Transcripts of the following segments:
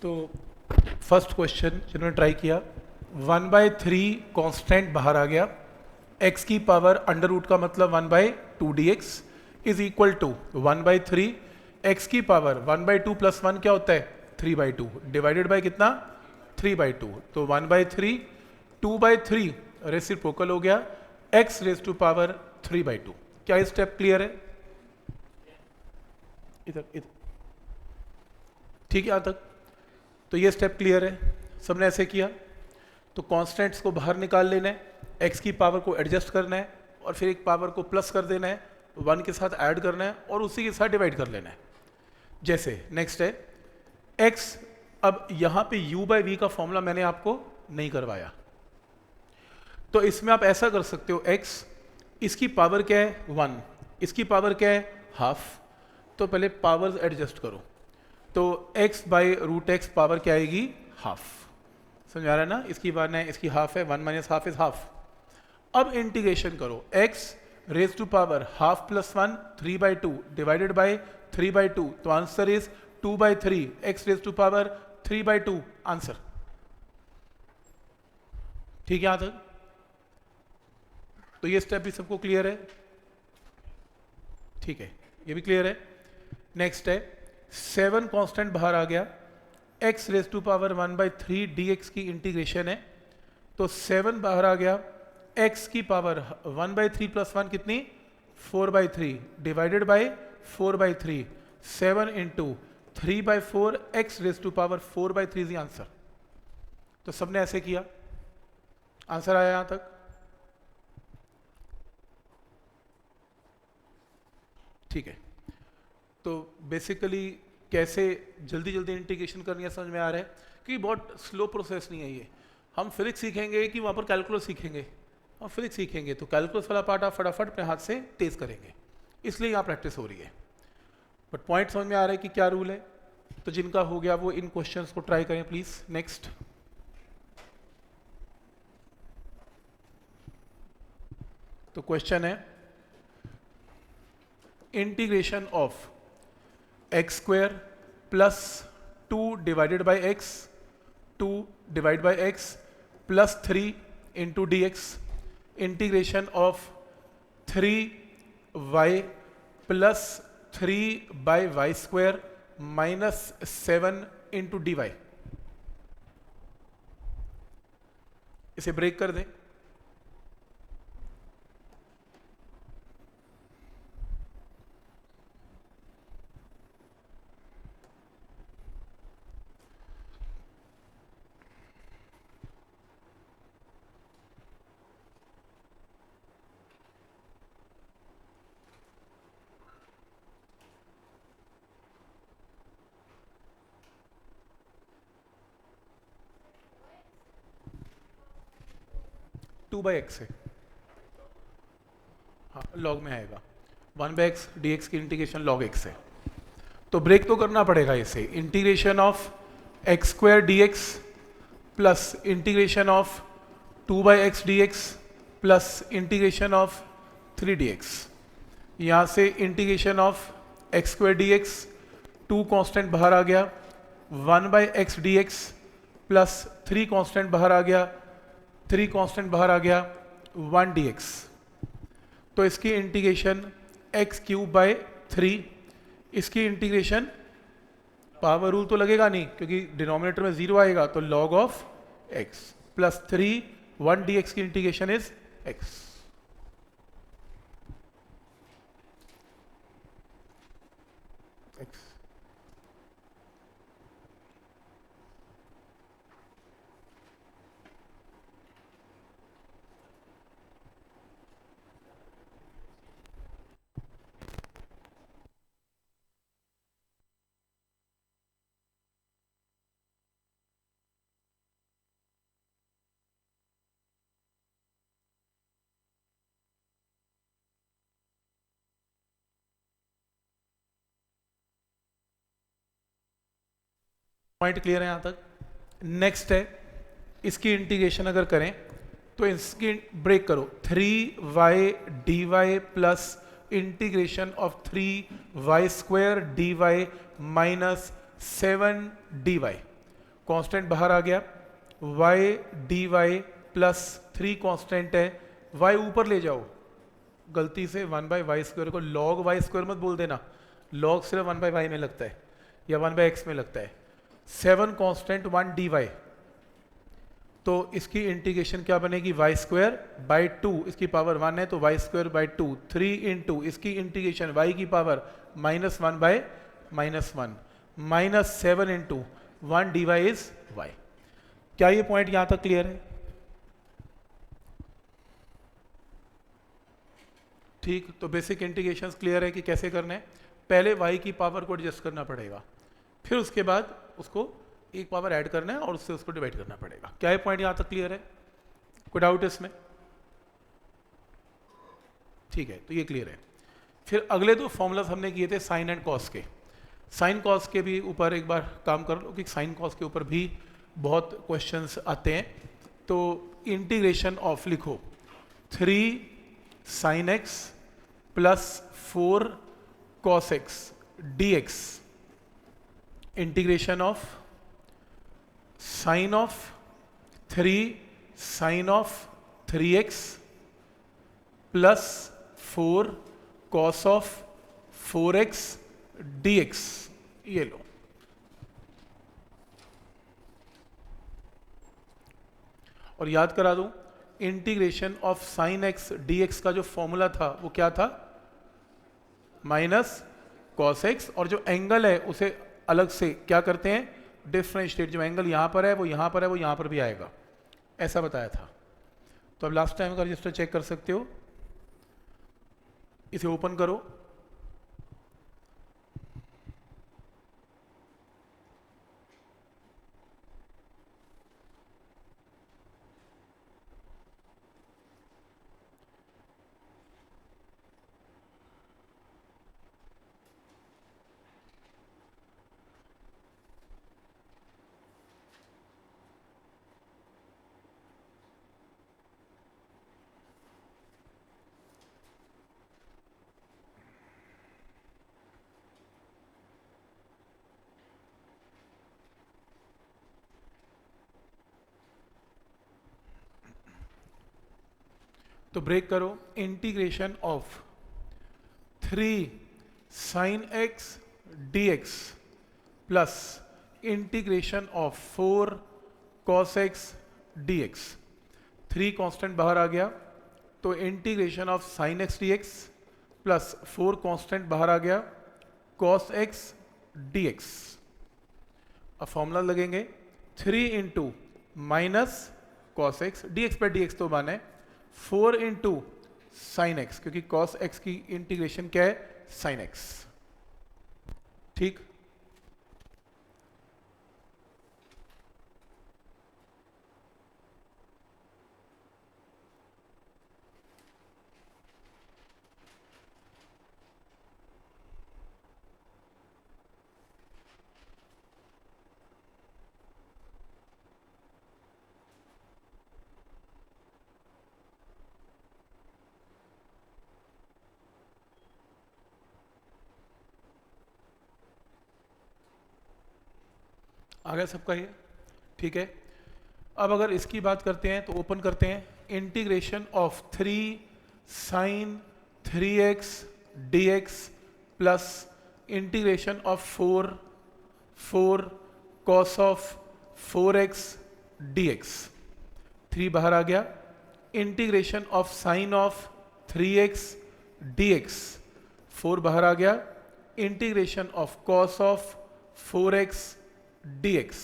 तो first question जिन्होंने try किया, 1/3 कांस्टेंट बाहर आ गया, x की पावर अंडर रूट का मतलब 1/2 dx is equal to 1/3 x की पावर 1/2 प्लस 1 क्या होता है 3/2 डिवाइडेड बाय कितना 3/2। तो 1/3 2/3 रेसिप्रोकल हो गया, x रेज टू पावर 3/2। क्या ये स्टेप क्लियर है? इधर इधर ठीक है यहाँ तक? तो ये स्टेप क्लियर है, सबने ऐसे किया। तो कॉन्स्टेंट्स को बाहर निकाल लेना है, x की पावर को एडजस्ट करना है और फिर एक पावर को प्लस कर देना है, 1 के साथ ऐड करना है और उसी के साथ डिवाइड कर लेना है। जैसे नेक्स्ट है x, अब यहाँ पे u/v का फॉर्मूला मैंने आपको नहीं करवाया, तो इसमें आप ऐसा कर सकते हो, x इसकी पावर क्या है 1, इसकी पावर क्या है हाफ, तो पहले पावर्स एडजस्ट करो। तो x by root x power क्या आएगी हाफ, समझ आ रहा है ना? इसकी वन है, इसकी हाफ है, 1 माइनस हाफ इज हाफ। अब इंटीग्रेशन करो, x raise to power half plus 1 3/2 divided by 3/2, तो answer is 2/3 x raise to power 3/2 answer. ठीक है यहां तक? तो ये स्टेप भी सबको क्लियर है? ठीक है, ये भी क्लियर है। नेक्स्ट है 7 कांस्टेंट बाहर आ गया, x raise to power 1/3 dx की इंटीग्रेशन है, तो 7 बाहर आ गया, x की पावर 1/3 प्लस 1 कितनी 4/3 divided by 4/3, 7 into 3/4 x raise to power 4/3 is answer. तो सबने ऐसे किया, आंसर आया यहां तक? ठीक है, तो बेसिकली कैसे जल्दी जल्दी इंटीग्रेशन करनी है समझ में आ रहा है कि बहुत स्लो प्रोसेस नहीं है ये। हम फिजिक्स सीखेंगे कि वहाँ पर कैलकुलस सीखेंगे? हम फिजिक्स सीखेंगे तो कैलकुलस वाला पार्ट आप फटाफट अपने हाथ से तेज करेंगे, इसलिए यहाँ प्रैक्टिस हो रही है। बट पॉइंट समझ में आ रहा है कि क्या रूल है? तो जिनका हो गया वो इन क्वेश्चंस को ट्राई करें प्लीज। नेक्स्ट तो क्वेश्चन है integration of x square plus 2 divided by x, 2 divide by x plus 3 into d x, integration of 3y plus 3/y square minus 7 into d y. इसे ब्रेक कर दें। Two by x है, हाँ log में आएगा, 1/x dx की integration log x है, तो ब्रेक तो करना पड़ेगा इसे। Integration of x square D x plus integration of 2/x dx plus integration of 3dx। यहाँ से integration of x square D x, 2 constant बाहर आ गया, 1/x dx प्लस 3 कॉन्स्टेंट बाहर आ गया, 3 कांस्टेंट बाहर आ गया, 1 dx। तो इसकी इंटीग्रेशन x³/3, इसकी इंटीग्रेशन पावर रूल तो लगेगा नहीं क्योंकि डिनोमिनेटर में 0 आएगा, तो log of x plus 3 1 dx की integration is x। Point clear है यहां तक? नेक्स्ट है इसकी इंटीग्रेशन अगर करें तो इसकी ब्रेक करो, 3y dy plus integration of 3y square dy minus 7 dy। Constant बाहर आ गया, y dy प्लस 3 कांस्टेंट है, y ऊपर ले जाओ, गलती से 1/y² को log y² मत बोल देना, log सिर्फ 1/y में लगता है या 1/x में लगता है। 7 कांस्टेंट 1 dy, तो इसकी इंटीग्रेशन क्या बनेगी, y²/2, इसकी पावर 1 है तो y²/2, 3 इंटू इसकी इंटीग्रेशन y की power -1/-1, -7 into 1 dy is y। क्या ये पॉइंट यहां तक क्लियर है? ठीक, तो बेसिक इंटीग्रेशंस क्लियर है कि कैसे करने हैं। पहले y की पावर को एडजस्ट करना पड़ेगा, फिर उसके बाद उसको एक पावर ऐड करना है और उससे उसको डिवाइड करना पड़ेगा। क्या ये पॉइंट यहां तक क्लियर है? कोई डाउट इसमें? ठीक है, तो ये क्लियर है। फिर अगले दो फॉर्मूलाज हमने किए थे साइन एंड कॉस के। साइन कॉस के भी ऊपर एक बार काम कर लो कि साइन कॉस के ऊपर भी बहुत क्वेश्चंस आते हैं। तो इंटीग्रेशन ऑफ लिखो 3 sin x plus 4 cos x dx, integration of sin of 3 sin of 3x plus 4 cos of 4x dx, ये लो। और याद करा दूं, integration of sine x dx का जो फॉर्मूला था वो क्या था, माइनस कॉस एक्स, और जो एंगल है उसे अलग से क्या करते हैं, डिफरेंशिएट। जो एंगल यहां पर है वो यहां पर है, वो यहां पर भी आएगा, ऐसा बताया था। तो अब लास्ट टाइम का रजिस्टर चेक कर सकते हो, इसे ओपन करो। तो ब्रेक करो, integration of 3 sin x dx plus integration of 4 cos x dx। 3 constant बाहर आ गया तो integration of sin x dx plus 4 constant बाहर आ गया cos x dx। अब फॉर्मूला लगेंगे 3 into minus cos x, D x पर डी एक्स तो माने 4 इंटू साइन एक्स, क्योंकि कॉस एक्स की इंटीग्रेशन क्या है, साइन एक्स। ठीक, आ गया सबका ये? ठीक है, अब अगर इसकी बात करते हैं तो ओपन करते हैं, integration of 3 sine 3x dx plus integration of 4 cos of 4x dx। 3 बाहर आ गया, integration of sine of 3x dx, 4 बाहर आ गया, integration of cos of 4x dx।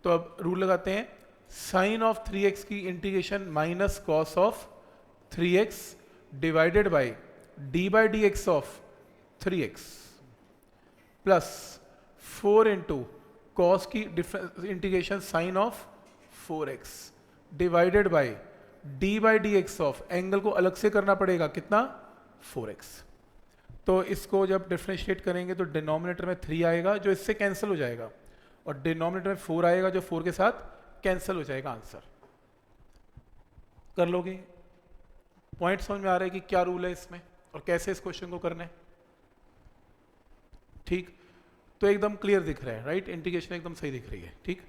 तो अब रूल लगाते हैं, साइन ऑफ 3x की integration minus cos of 3x divided by D by D X of 3x plus 4 into cos की integration sine of 4x divided by D by D X of, angle को अलग से करना पड़ेगा कितना, 4x। तो इसको जब डिफरेंशिएट करेंगे तो डिनोमिनेटर में 3 आएगा जो इससे कैंसिल हो जाएगा, और डिनोमिनेटर में 4 आएगा जो 4 के साथ कैंसिल हो जाएगा। आंसर कर लोगे? पॉइंट समझ में आ रहा है कि क्या रूल है इसमें और कैसे इस क्वेश्चन को करना है? ठीक, तो एकदम क्लियर दिख रहा है, राइट, इंटीग्रेशन एकदम सही दिख रही है, ठीक।